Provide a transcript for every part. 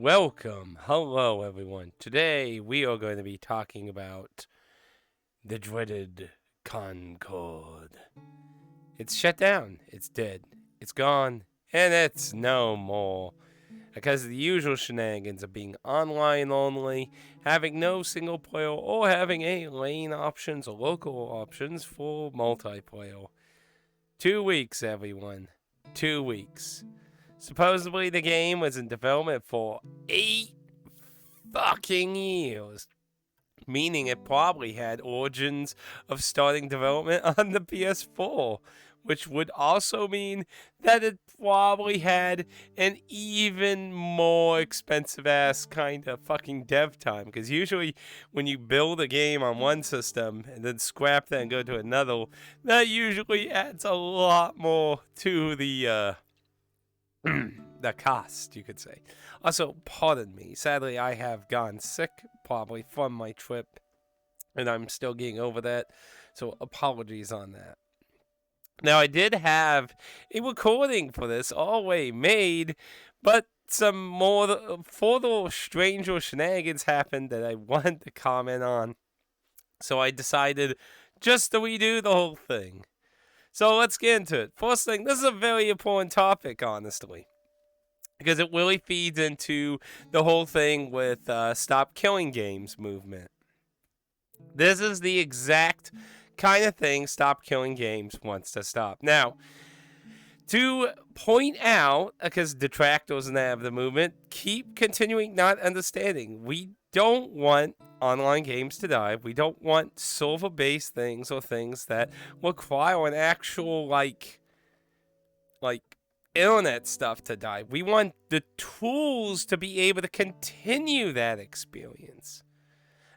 Welcome. Hello, everyone. Today we are going to be talking about the dreaded Concord. It's shut down. It's dead. It's gone. And it's no more. Because of the usual shenanigans of being online only, having no single player, or having a lane options or local options for multiplayer. 2 weeks, everyone. 2 weeks. Supposedly the game was in development for 8 fucking years. Meaning it probably had origins of starting development on the PS4. Which would also mean that it probably had an even more expensive ass kind of fucking dev time. Because usually when you build a game on one system and then scrap that and go to another, that usually adds a lot more to the the cost, you could say. Also, pardon me. Sadly, I have gone sick, probably from my trip, and I'm still getting over that. So, apologies on that. Now, I did have a recording for this already made, but some more further stranger shenanigans happened that I wanted to comment on. So, I decided just to redo the whole thing. So let's get into it. First thing, this is a very important topic, honestly, because it really feeds into the whole thing with Stop Killing Games movement. This is the exact kind of thing Stop Killing Games wants to stop. Now, to point out, because detractors and that of the movement keep continuing not understanding, we don't want online games to die. We don't want server-based things or things that require an actual like internet stuff to die. We want the tools to be able to continue that experience.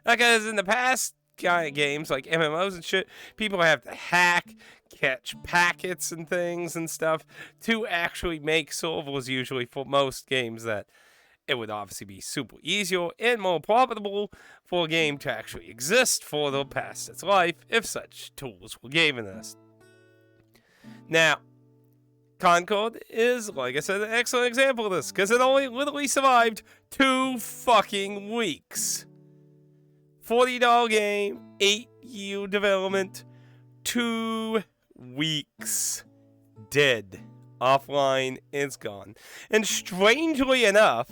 Because in the past kind of games like MMOs and shit, people have to hack, catch packets and things and stuff to actually make servers usually for most games that it would obviously be super easier and more profitable for a game to actually exist for the past its life if such tools were given us. Now, Concord is, like I said, an excellent example of this because it only literally survived 2 fucking weeks. $40 game, 8-year development, 2 weeks. Dead. Offline, it's gone. And strangely enough,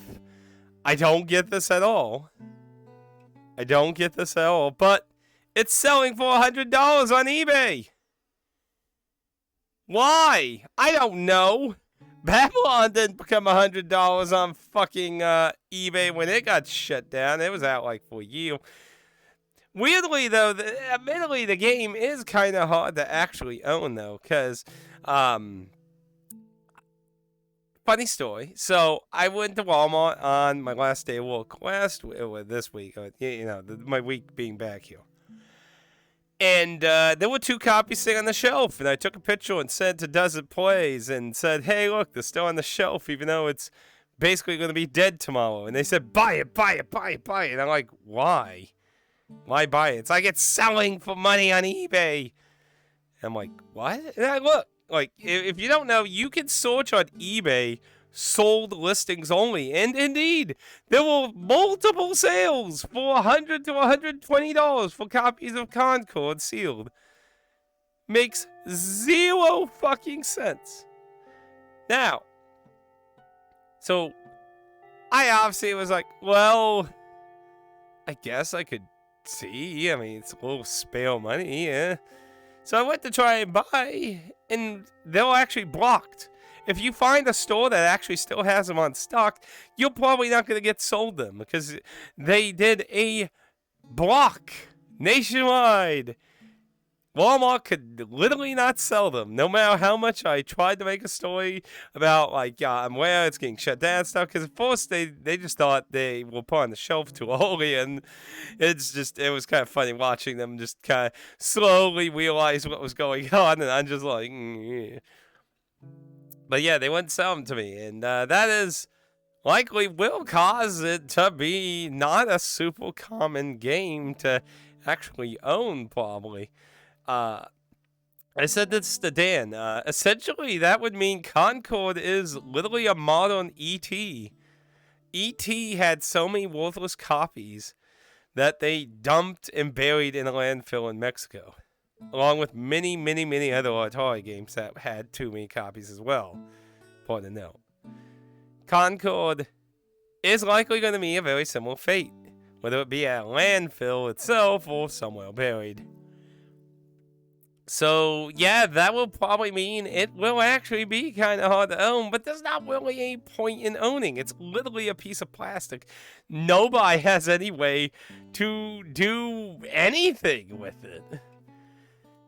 I don't get this at all. But it's selling for $100 on eBay. Why? I don't know. Babylon didn't become $100 on fucking eBay when it got shut down. It was out like for a year. Weirdly, though, admittedly, the game is kind of hard to actually own, though, because, funny story. So, I went to Walmart on my last day of work, this week, my week being back here. And there were 2 copies sitting on the shelf, and I took a picture and sent it to Does It Plays and said, hey, look, they're still on the shelf, even though it's basically going to be dead tomorrow. And they said, buy it. And I'm like, why? Why buy it? It's like it's selling for money on eBay. And I'm like, what? And I look, like, if you don't know, you can search on eBay sold listings only. And indeed, there were multiple sales for $100 to $120 for copies of Concord sealed. Makes 0 fucking sense. Now, so I obviously was like, well, I guess I could see. I mean, it's a little spare money, yeah. So I went to try and buy, and they're actually blocked. If you find a store that actually still has them on stock, you're probably not going to get sold them because they did a block nationwide. Walmart could literally not sell them, no matter how much I tried to make a story about, like, where it's getting shut down and stuff. Because at first they just thought they were put on the shelf too early, and it was kind of funny watching them just kind of slowly realize what was going on, and I'm just like, yeah. But yeah, they wouldn't sell them to me, and that is likely will cause it to be not a super common game to actually own, probably. I said this to Dan. Essentially, that would mean Concord is literally a modern E.T. E.T. had so many worthless copies that they dumped and buried in a landfill in Mexico, along with many, many, many other Atari games that had too many copies as well. Important to note. Concord is likely going to be a very similar fate, whether it be at a landfill itself or somewhere buried. So, yeah, that will probably mean it will actually be kind of hard to own, but there's not really any point in owning. It's literally a piece of plastic. Nobody has any way to do anything with it.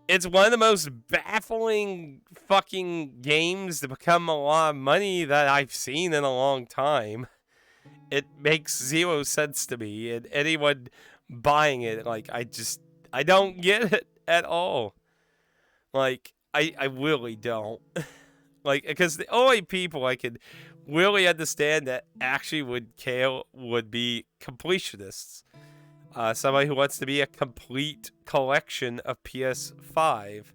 It's one of the most baffling fucking games to become a lot of money that I've seen in a long time. It makes zero sense to me, and anyone buying it, like, I don't get it at all. Like, I really don't. Like, because the only people I could really understand that actually would care would be completionists. Somebody who wants to be a complete collection of PS5.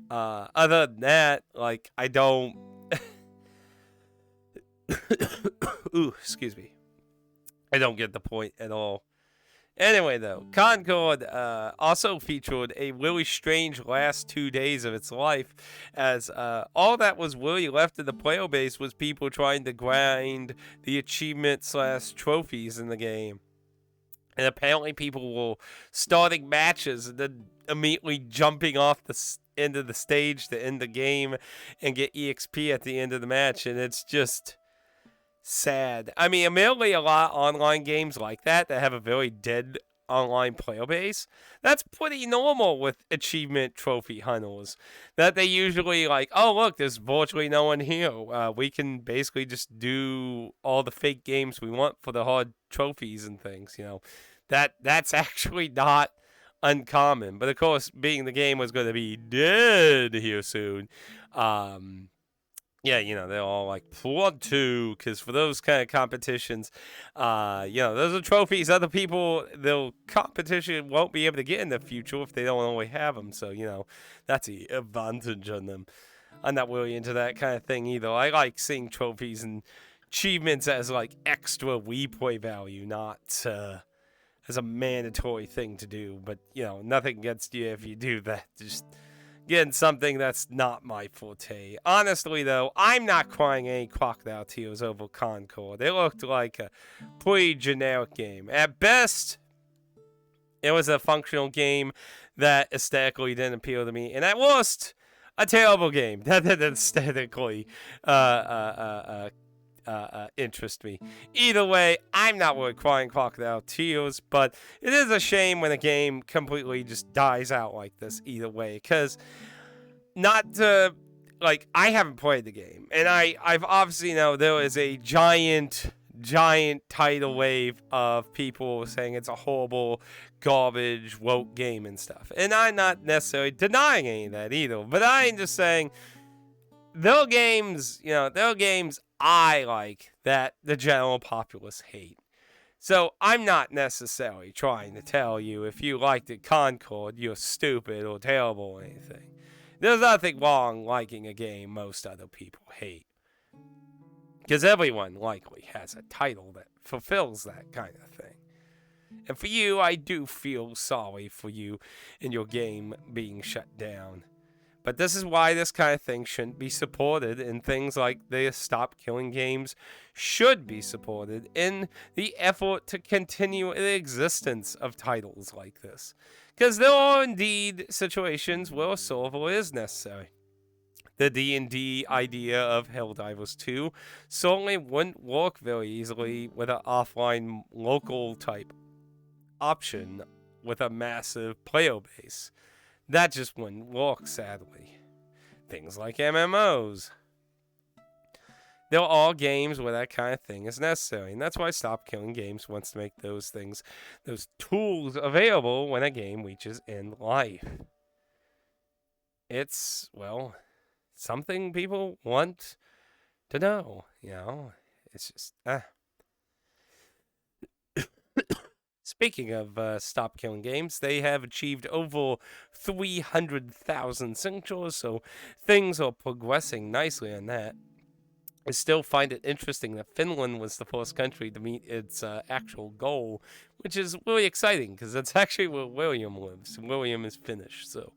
Other than that, like, I don't... Ooh, excuse me. I don't get the point at all. Anyway, though, Concord also featured a really strange last 2 days of its life, as all that was really left of the player base was people trying to grind the achievement/trophies in the game. And apparently people were starting matches and then immediately jumping off the end of the stage to end the game and get EXP at the end of the match, and it's just... sad. I mean, admittedly, a lot of online games like that have a very dead online player base. That's pretty normal with achievement trophy hunters. That they usually like, oh look, there's virtually no one here. We can basically just do all the fake games we want for the hard trophies and things. You know, that's actually not uncommon. But of course, being the game was going to be dead here soon. Yeah, you know, they're all like, plug 2, because for those kind of competitions, you know, those are trophies other people, their competition won't be able to get in the future if they don't already have them. So, you know, that's the advantage on them. I'm not really into that kind of thing either. I like seeing trophies and achievements as like extra replay value, not as a mandatory thing to do. But, you know, nothing against you if you do that. Just... again, something that's not my forte. Honestly, though, I'm not crying any crocodile tears over Concord. It looked like a pretty generic game. At best, it was a functional game that aesthetically didn't appeal to me. And at worst, a terrible game that aesthetically interest me. Either way, I'm not really crying crocodile tears, but it is a shame when a game completely just dies out like this either way, because not to, like, I haven't played the game, and I've obviously know there is a giant tidal wave of people saying it's a horrible, garbage, woke game and stuff, and I'm not necessarily denying any of that either, but I'm just saying there are games, you know, there are games I like that the general populace hate. So I'm not necessarily trying to tell you if you liked it Concord, you're stupid or terrible or anything. There's nothing wrong liking a game most other people hate. Because everyone likely has a title that fulfills that kind of thing. And for you, I do feel sorry for you and your game being shut down. But this is why this kind of thing shouldn't be supported, and things like the Stop Killing Games should be supported in the effort to continue the existence of titles like this. Because there are indeed situations where a server is necessary. The D&D idea of Helldivers 2 certainly wouldn't work very easily with an offline local type option with a massive player base. That just wouldn't work, sadly. Things like MMOs. There are games where that kind of thing is necessary, and that's why Stop Killing Games wants to make those things, those tools available when a game reaches end life. It's, well, something people want to know, you know? It's just, Speaking of Stop Killing Games, they have achieved over 300,000 signatures, so things are progressing nicely on that. I still find it interesting that Finland was the first country to meet its actual goal, which is really exciting because that's actually where William lives. William is Finnish, so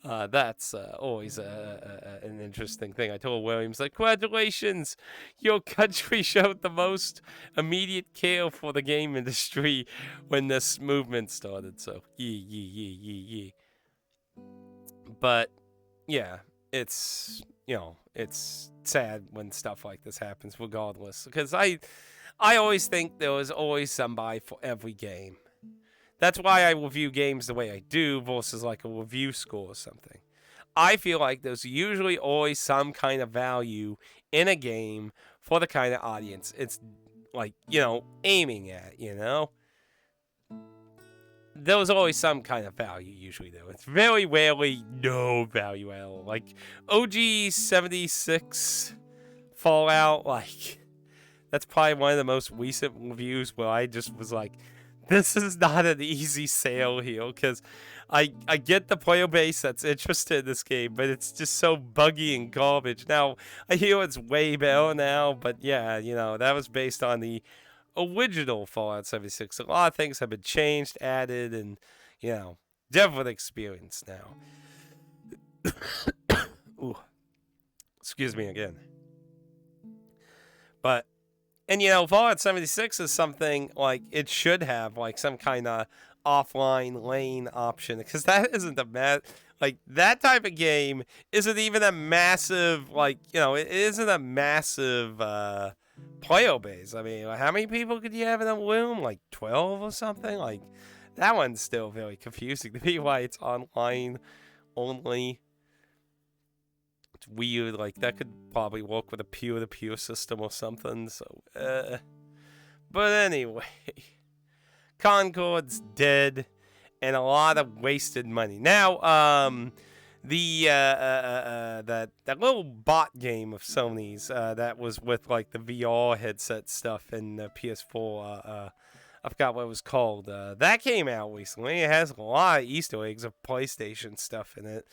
that's always an interesting thing. I told Williams, like, congratulations, your country showed the most immediate care for the game industry when this movement started. So, yeah. But yeah, it's sad when stuff like this happens, regardless. Because I always think there was always somebody for every game. That's why I review games the way I do versus like a review score or something. I feel like there's usually always some kind of value in a game for the kind of audience it's like, aiming at, There was always some kind of value usually though. It's very rarely no value at all. Like OG 76 Fallout, like that's probably one of the most recent reviews where I just was like, this is not an easy sale here because I get the player base that's interested in this game, but it's just so buggy and garbage. Now, I hear it's way better now, but yeah, that was based on the original Fallout 76. A lot of things have been changed, added, and, different experience now. Ooh. Excuse me again. But, and Fallout 76 is something like it should have like some kind of offline lane option because that isn't like that type of game isn't even a massive it isn't a massive player base. I mean, how many people could you have in a room? Like 12 or something? Like that one's still very confusing to me why it's online only. It's weird. Like that could probably work with a peer-to-peer system or something. So, but anyway, Concord's dead, and a lot of wasted money. Now, that little bot game of Sony's that was with like the VR headset stuff and the PS4. I forgot what it was called. That came out recently. It has a lot of Easter eggs of PlayStation stuff in it.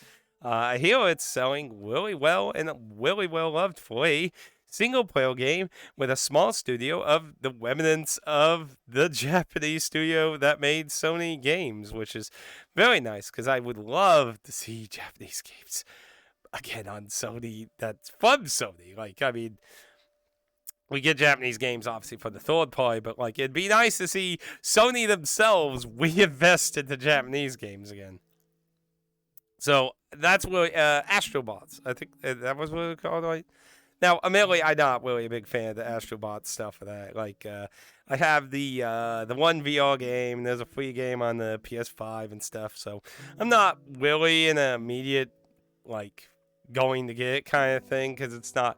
I hear it's selling really well and really well loved for a single-player game with a small studio of the remnants of the Japanese studio that made Sony games, which is very nice because I would love to see Japanese games again on Sony that's from Sony. Like, I mean, we get Japanese games obviously from the third party, but like it'd be nice to see Sony themselves reinvest into Japanese games again. So that's really Astrobots. I think that was what it was called, right? Now, admittedly, I'm not really a big fan of the Astrobot stuff for that. Like, I have the one VR game. There's a free game on the PS5 and stuff. So I'm not really in an immediate, like, going to get it kind of thing because it's not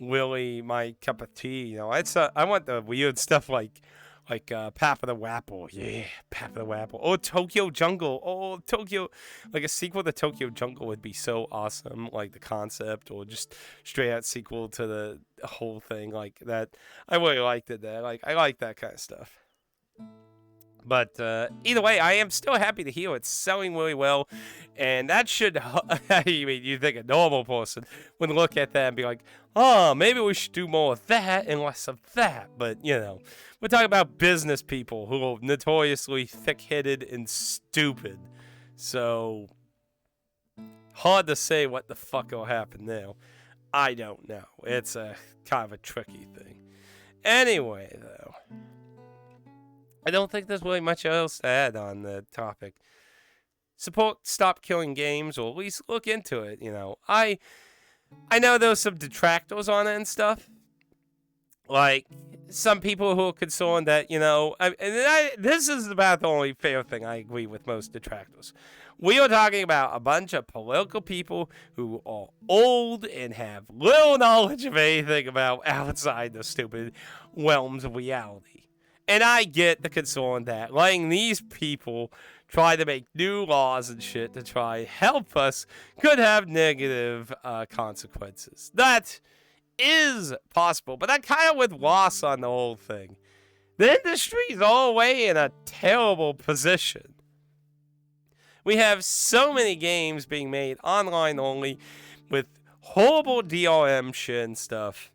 really my cup of tea. It's I want the weird stuff like Path of the Wapple. Yeah, Path of the Wapple. Or Tokyo Jungle. Oh, Tokyo. Like a sequel to Tokyo Jungle would be so awesome. Like the concept or just straight out sequel to the whole thing. Like that. I really liked it there. Like, I like that kind of stuff. But either way, I am still happy to hear it's selling really well. And that should, I mean, you think a normal person would look at that and be like, oh, maybe we should do more of that and less of that. But, we're talking about business people who are notoriously thick-headed and stupid. So, hard to say what the fuck will happen now. I don't know. It's a kind of a tricky thing. Anyway, though, I don't think there's really much else to add on the topic. Support Stop Killing Games, or at least look into it, I know there's some detractors on it and stuff. Like, some people who are concerned that, this is about the only fair thing I agree with most detractors. We are talking about a bunch of political people who are old and have little knowledge of anything about outside the stupid realms of reality. And I get the concern that letting these people try to make new laws and shit to try and help us could have negative consequences. That is possible, but I kind of would loss on the whole thing. The industry's all the way in a terrible position. We have so many games being made online only with horrible DRM shit and stuff.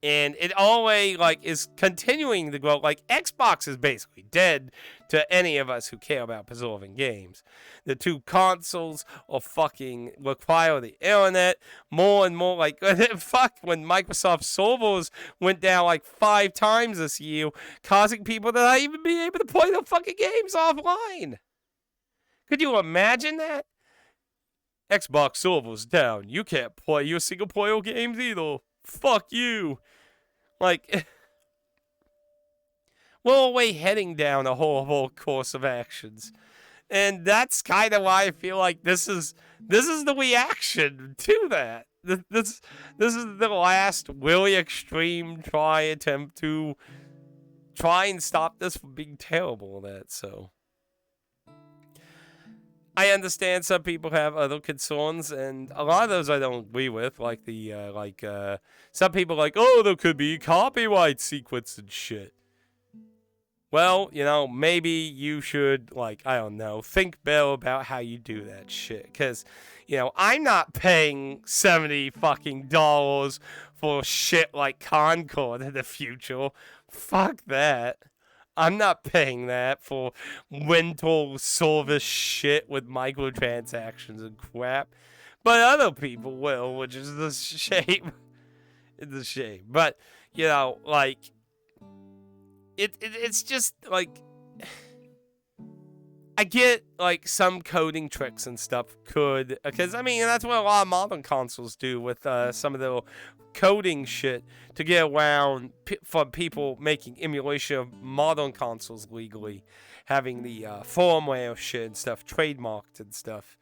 And it always like is continuing to grow. Like Xbox is basically dead to any of us who care about preserving games. The two consoles are fucking require the internet more and more. Like fuck, when Microsoft servers went down like 5 times this year, causing people to not even be able to play their fucking games offline. Could you imagine that? Xbox servers down. You can't play your single player games either. Fuck you. Like, we're always heading down a horrible course of actions. And that's kind of why I feel like this is the reaction to that. This is the last really extreme attempt to try and stop this from being terrible. So I understand some people have other concerns, and a lot of those I don't agree with. Like some people are like, oh, there could be copyright secrets and shit. Well, maybe you should, like, I don't know, think better about how you do that shit. Because, I'm not paying $70 fucking dollars for shit like Concord in the future. Fuck that. I'm not paying that for rental service shit with microtransactions and crap. But other people will, which is a shame. It's a shame. But, like, it's just, like, I get, like, some coding tricks and stuff could, because, I mean, that's what a lot of modern consoles do with some of the coding shit to get around from people making emulation of modern consoles legally, having the firmware shit and stuff trademarked and stuff.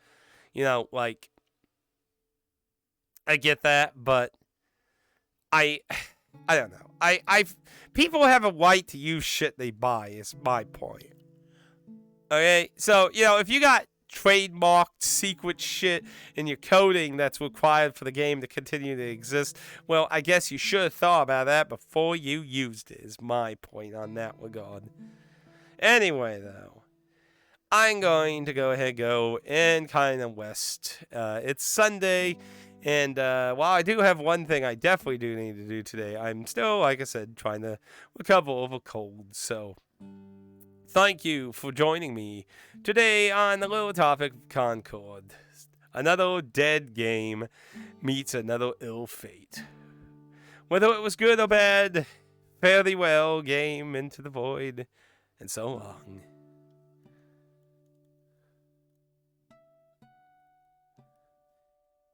Like, I get that, but I don't know. People have a right to use shit they buy, is my point. Okay? So, if you got trademarked secret shit in your coding that's required for the game to continue to exist, well, I guess you should have thought about that before you used it, is my point on that regard. Anyway, though, I'm going to go ahead and go in kind of west. It's Sunday, and while I do have one thing I definitely do need to do today, I'm still, like I said, trying to recover over cold, so thank you for joining me today on the little topic of Concord. Another dead game meets another ill fate. Whether it was good or bad, fare thee well, game into the void, and so long.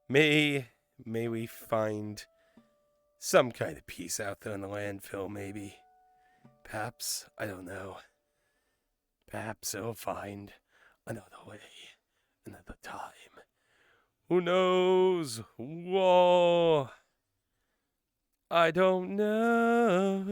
May we find some kind of peace out there in the landfill, maybe. Perhaps, I don't know. Perhaps they'll find another way, another time. Who knows? Whoa. I don't know.